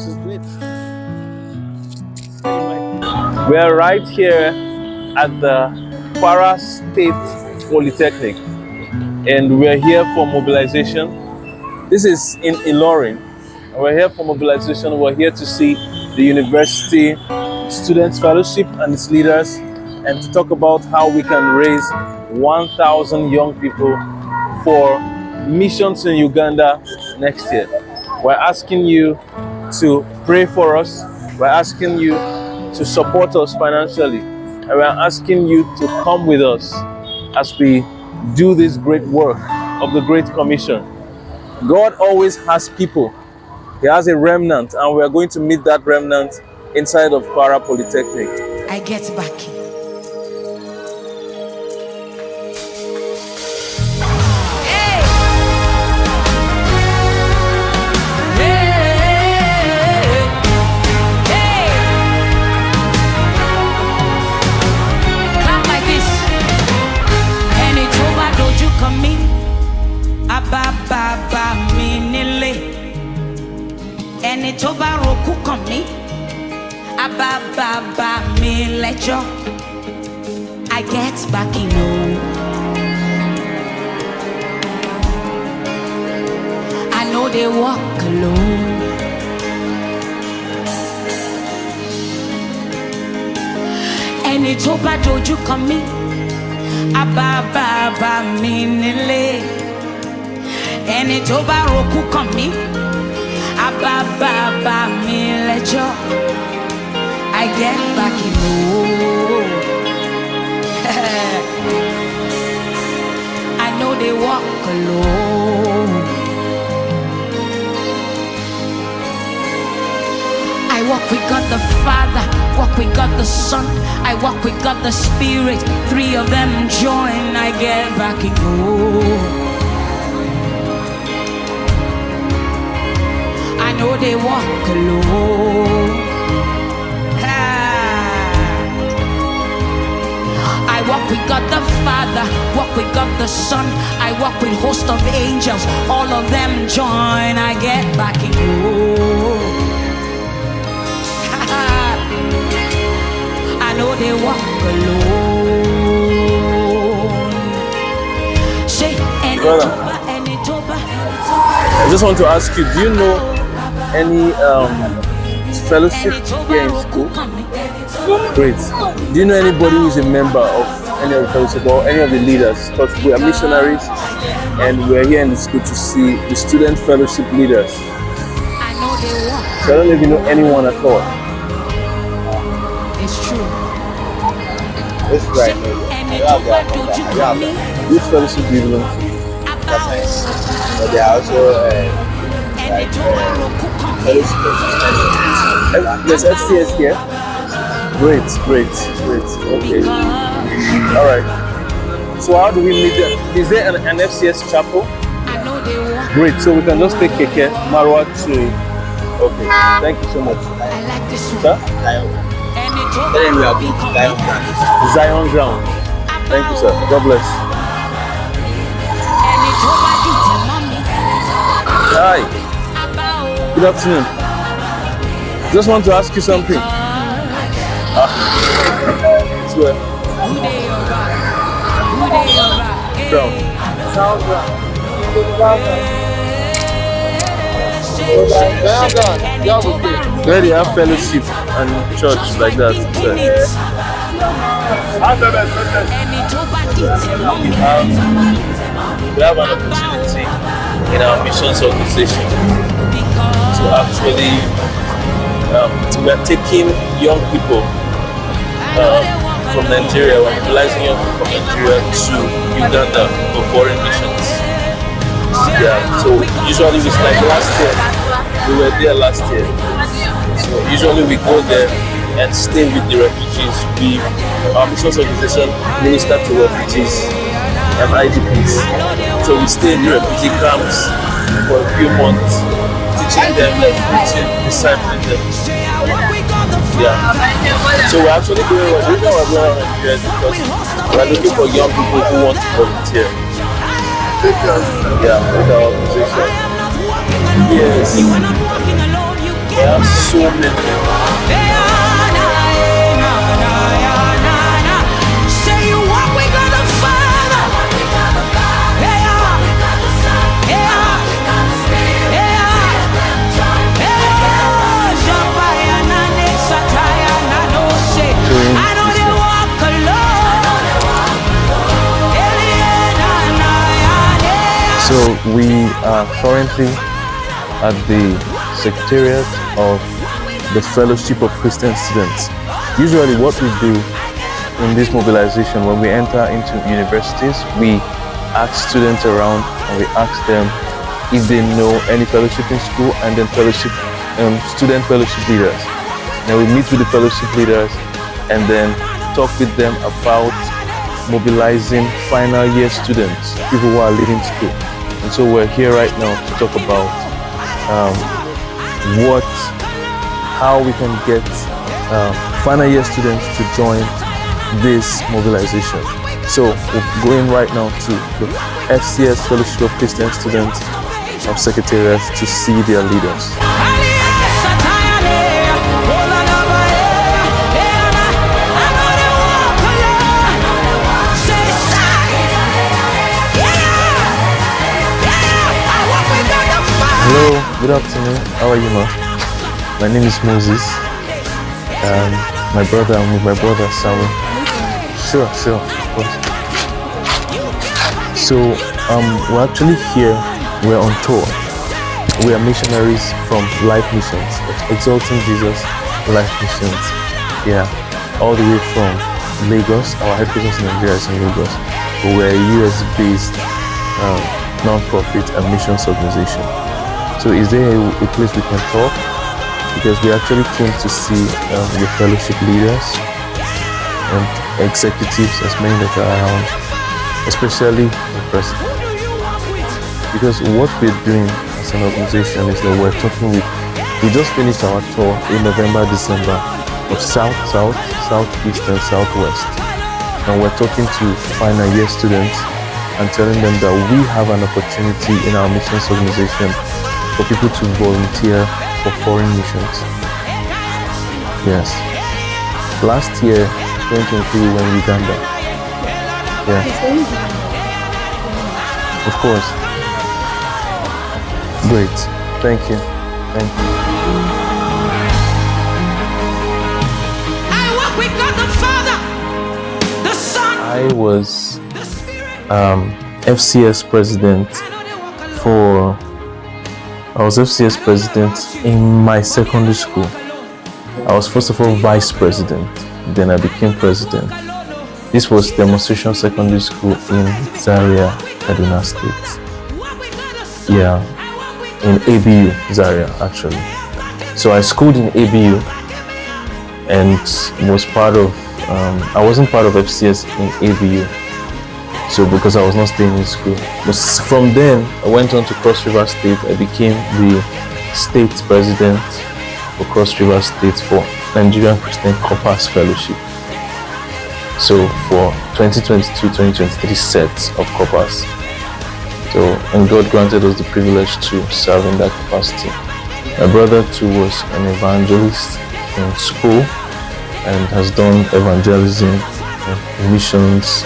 This is great. We are right here at the Kwara State Polytechnic, and we're here for mobilization. This is in Ilorin. We're here for mobilization. We're here to see the university, students fellowship and its leaders, and to talk about how we can raise 1,000 young people for missions in Uganda next year. We're asking you to pray for us. We're asking you to support us financially. And we're asking you to come with us as we do this great work of the Great Commission. God always has people. He has a remnant, and we are going to meet that remnant inside of Kwara Polytechnic. I get back. Ẹni tó bá roku kàn mí, ababa mi lẹ́jọ́. I get back in home. I know they walk alone. Ẹni tó bá dojú kàn mí, ababa mi nílé. Ẹni tó bá roku kàn mí, ababa mi lẹ́jọ́. I get back in home. I know they walk alone. I walk with God the Father, walk with God the Son, I walk with God the Spirit. Three of them join, I get back in home. I know they walk alone. I walk with God the Father, walk with God the Son, I walk with host of angels. All of them join, I get back in home. I know they walk alone. Say, Brother, I just want to ask you, do you know any fellowship here in school? Great. Do you know anybody who is a member of any of the fellowship or any of the leaders? Because we are missionaries and we're here in the school to see the student fellowship leaders. So I don't know if you know anyone at all. It's true. It's right. Which fellowship do you belong to? But they are also there's FCS here. Great. Okay. All right. So how do we meet them? Is there an FCS chapel? Great. So we can just take Keke Marwa to. Okay. Thank you so much. I like this one. Sir? then we are going to Zion Ground. Thank you, sir. God bless. Hi. Good afternoon. Just want to ask you something. Swear. Brown. Where they have fellowship and church like that. We have an opportunity in our missions organization to actually we are taking young people from Nigeria, we're mobilizing young people from Nigeria to Uganda for foreign missions. Yeah, so usually it's like last year, we were there last year. So usually we go there and stay with the refugees. Our missions organization minister to refugees and IDPs. So we stay in the refugee camps for a few months, teaching them, preaching, discipling them. Yeah. So we're actually doing what we're doing around here because we're looking for young people who want to volunteer. Yeah, with our organization. Yes. There are so many. Say you walk with God the Father. I know they walk alone. So we are currently at the Secretariat of the Fellowship of Christian Students. Usually what we do in this mobilization, when we enter into universities, we ask students around and we ask them if they know any fellowship in school, and then student fellowship leaders. Then we meet with the fellowship leaders and then talk with them about mobilizing final year students, people who are leaving school. And so we're here right now to talk about how we can get final year students to join this mobilization. So we're going right now to the FCS Fellowship of Christian Students of Secretariat to see their leaders. Hello, good afternoon. How are you, ma? My name is Moses. I'm with my brother Samuel. Sure, of course. So, we're actually here. We're on tour. We are missionaries from Life Missions, Exalting Jesus Life Missions. Yeah, all the way from Lagos. Our headquarters in Nigeria is in Lagos, but we're a US-based non-profit and missions organization. So is there a place we can talk? Because we actually came to see the fellowship leaders and executives, as many that are around, especially the president. Because what we're doing as an organization is that we just finished our tour in November, December of South, Southeast and Southwest. And we're talking to final year students and telling them that we have an opportunity in our missions organization for people to volunteer for foreign missions. Yes. Last year, 2023, we went to Uganda. Yeah. Of course. Great. Thank you. I walk with God the Father, the Son. I was FCS president in my secondary school. I was first of all vice president, then I became president. This was Demonstration Secondary School in Zaria, Kaduna State. Yeah, in ABU, Zaria actually. So I schooled in ABU and was part of, I wasn't part of FCS in ABU. So because I was not staying in school. But from then, I went on to Cross River State. I became the state president for Cross River State for Nigerian Christian Corpus Fellowship. So for 2022-2023 sets of Corpus. So, and God granted us the privilege to serve in that capacity. My brother too was an evangelist in school and has done evangelism and missions.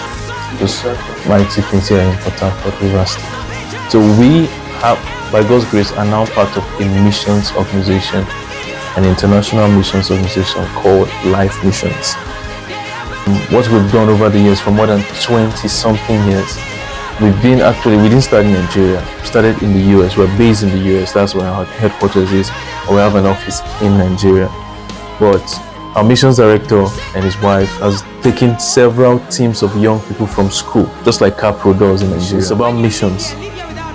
Those mighty things here in Port Harcourt, River State. So we have, by God's grace, are now part of a missions organization, an international missions organization called Life Missions. What we've done over the years, for more than 20 something years, we didn't start in Nigeria. We started in the US. We're based in the US. That's where our headquarters is. And we have an office in Nigeria. But our missions director and his wife has taken several teams of young people from school, just like Capro does in Nigeria. It's about missions.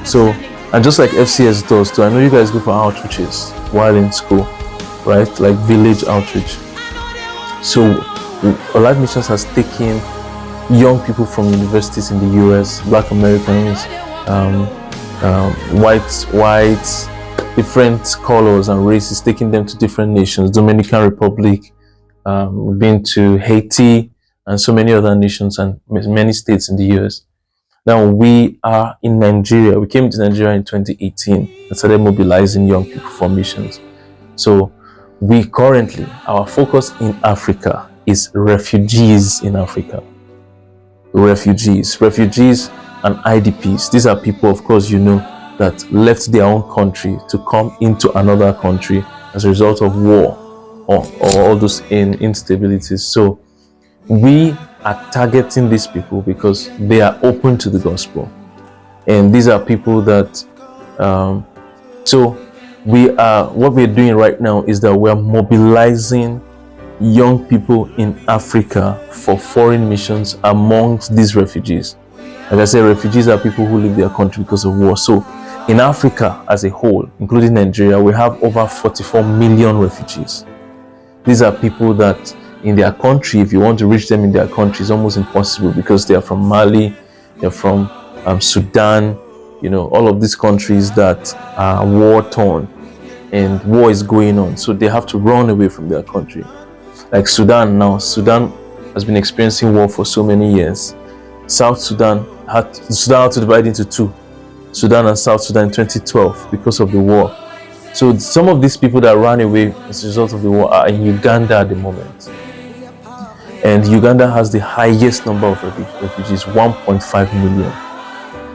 So, and just like FCS does too, I know you guys go for outreaches while in school, right? Like village outreach. So, Life Missions has taken young people from universities in the US, Black Americans, whites, different colors and races, taking them to different nations, Dominican Republic, we've been to Haiti and so many other nations and many states in the US. Now we are in Nigeria. We came to Nigeria in 2018 and started mobilizing young people for missions. So we currently, our focus in Africa is refugees in Africa. Refugees and IDPs. These are people, of course, that left their own country to come into another country as a result of war or all those instabilities. So we are targeting these people because they are open to the gospel, and these are people that so what we're doing right now is that we're mobilizing young people in Africa for foreign missions amongst these refugees. Like I said, refugees are people who leave their country because of war. So in Africa as a whole, including Nigeria, we have over 44 million refugees. These are people that in their country, if you want to reach them in their country, it's almost impossible because they are from Mali, they're from Sudan, all of these countries that are war torn and war is going on. So they have to run away from their country. Like Sudan now, Sudan has been experiencing war for so many years. Sudan had to divide into two, Sudan and South Sudan in 2012 because of the war. So some of these people that ran away as a result of the war are in Uganda at the moment. And Uganda has the highest number of refugees, 1.5 million.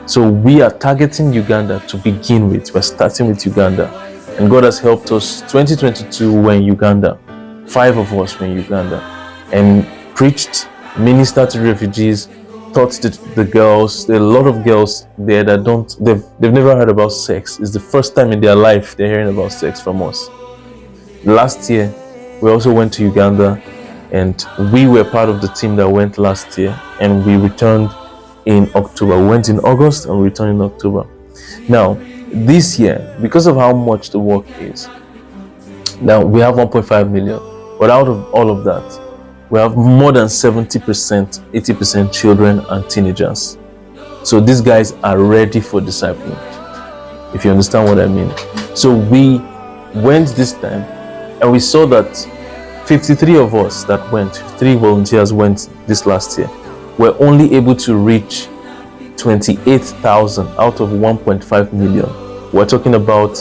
So we are targeting Uganda to begin with. We're starting with Uganda. And God has helped us. 2022, we're in Uganda. 5 of us were in Uganda. And preached, ministered to refugees, taught the girls. There are a lot of girls there that they've never heard about sex. It's the first time in their life they're hearing about sex from us. Last year, we also went to Uganda, and we were part of the team that went last year, and we returned in October. We went in August and we returned in October. Now, this year, because of how much the work is, now we have 1.5 million, but out of all of that, we have more than 70%, 80% children and teenagers. So these guys are ready for discipling, if you understand what I mean. So we went this time, and we saw that 53 of us that went, 53 volunteers went this last year. We're only able to reach 28,000 out of 1.5 million. We're talking about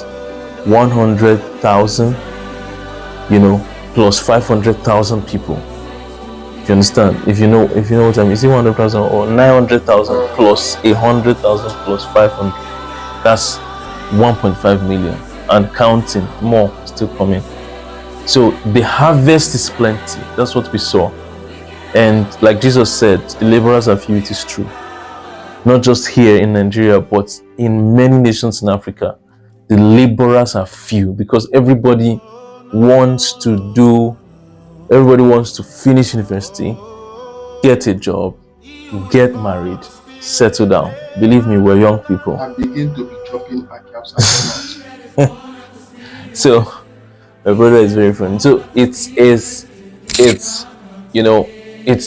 100,000, plus 500,000 people. If you understand, if you know what I mean, is it 100,000 or 900,000 plus 100,000 plus 500? That's 1.5 million and counting, more still coming. So the harvest is plenty. That's what we saw. And like Jesus said, the laborers are few. It is true. Not just here in Nigeria, but in many nations in Africa, the laborers are few because everybody wants to finish university, get a job, get married, settle down. Believe me, we're young people. And begin to be chopping accounts and So my brother is very funny. So it's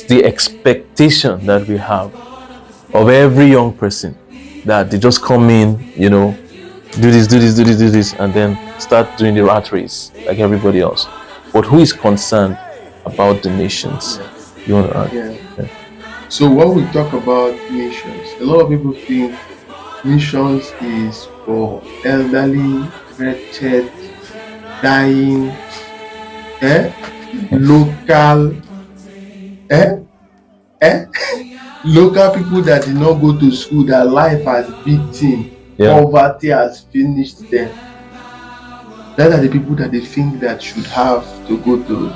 the expectation that we have of every young person that they just come in, do this, and then start doing the rat race like everybody else. But who is concerned about the nations? You want to add? Yeah. So when we talk about missions, a lot of people think missions is for elderly, wretched, dying, local, local people that did not go to school, that life has beaten, poverty has finished them. That are the people that they think that should have to go to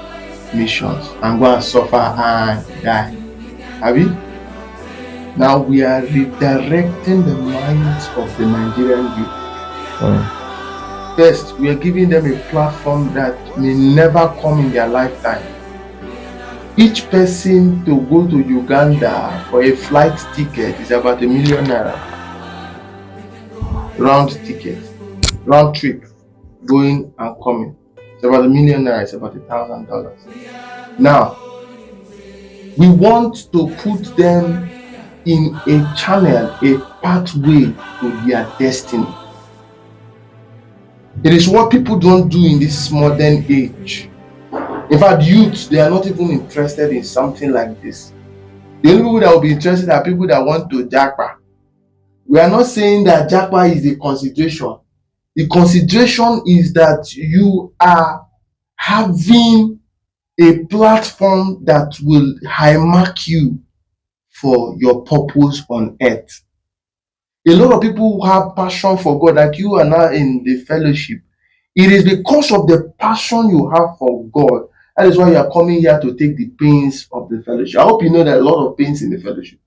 missions and go and suffer and die. Have you? Now we are redirecting the minds of the Nigerian youth. First, we are giving them a platform that may never come in their lifetime. Each person to go to Uganda for a flight ticket is about ₦1 million. Round ticket, round trip, going and coming. It's about ₦1 million, it's about $1,000. Now, we want to put them in a channel, a pathway to their destiny. It is what people don't do in this modern age. In fact, youth, they are not even interested in something like this. The only people that will be interested are people that want to japa. We are not saying that japa is a consideration. The consideration is that you are having a platform that will highmark you for your purpose on earth. A lot of people who have passion for God, like you are now in the fellowship, it is because of the passion you have for God. That is why you are coming here to take the pains of the fellowship. I hope you know there are a lot of pains in the fellowship.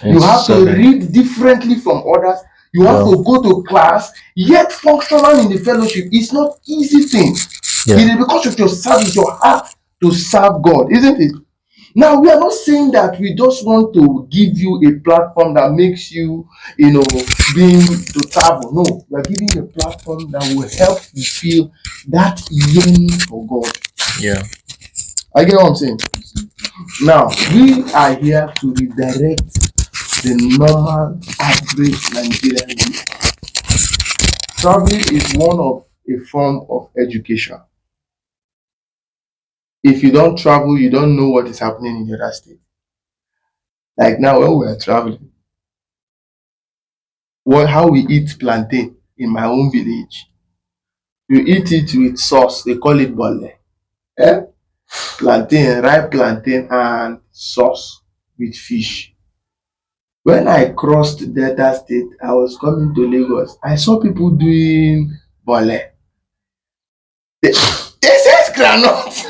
You have to read differently from others. You have to go to class, yet functional in the fellowship. It's not easy thing. It is because of your service, your heart to serve God, isn't it? Now, we are not saying that we just want to give you a platform that makes you, being to travel. No, we are giving you a platform that will help you feel that yearning for God. Yeah. I get what I'm saying? Now, we are here to redirect the normal, average Nigerian youth. Traveling is one of a form of education. If you don't travel, you don't know what is happening in the other state. Like now, when we are traveling, how we eat plantain in my own village. You eat it with sauce. They call it bole. Eh? Plantain, ripe plantain and sauce with fish. When I crossed Delta State, I was coming to Lagos. I saw people doing bole. They say it's groundnut.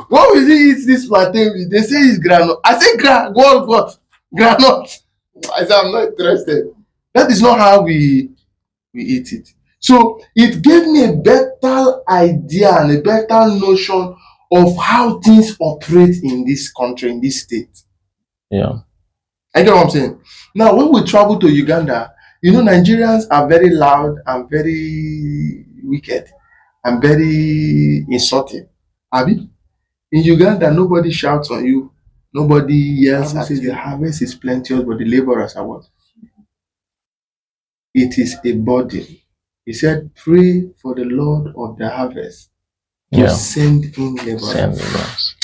What will he eat this plantain with? They say it's groundnut. I say what? Groundnut. I said I'm not interested. That is not how we eat it. So it gave me a better idea and a better notion of how things operate in this country, in this state. Yeah. I get what I'm saying. Now, when we travel to Uganda, Nigerians are very loud and very wicked and very insulting. Abi? In Uganda, nobody shouts on you. Nobody yells at you. The harvest is plenteous, but the laborers are what? It is a burden. He said, pray for the Lord of the harvest to send in laborers.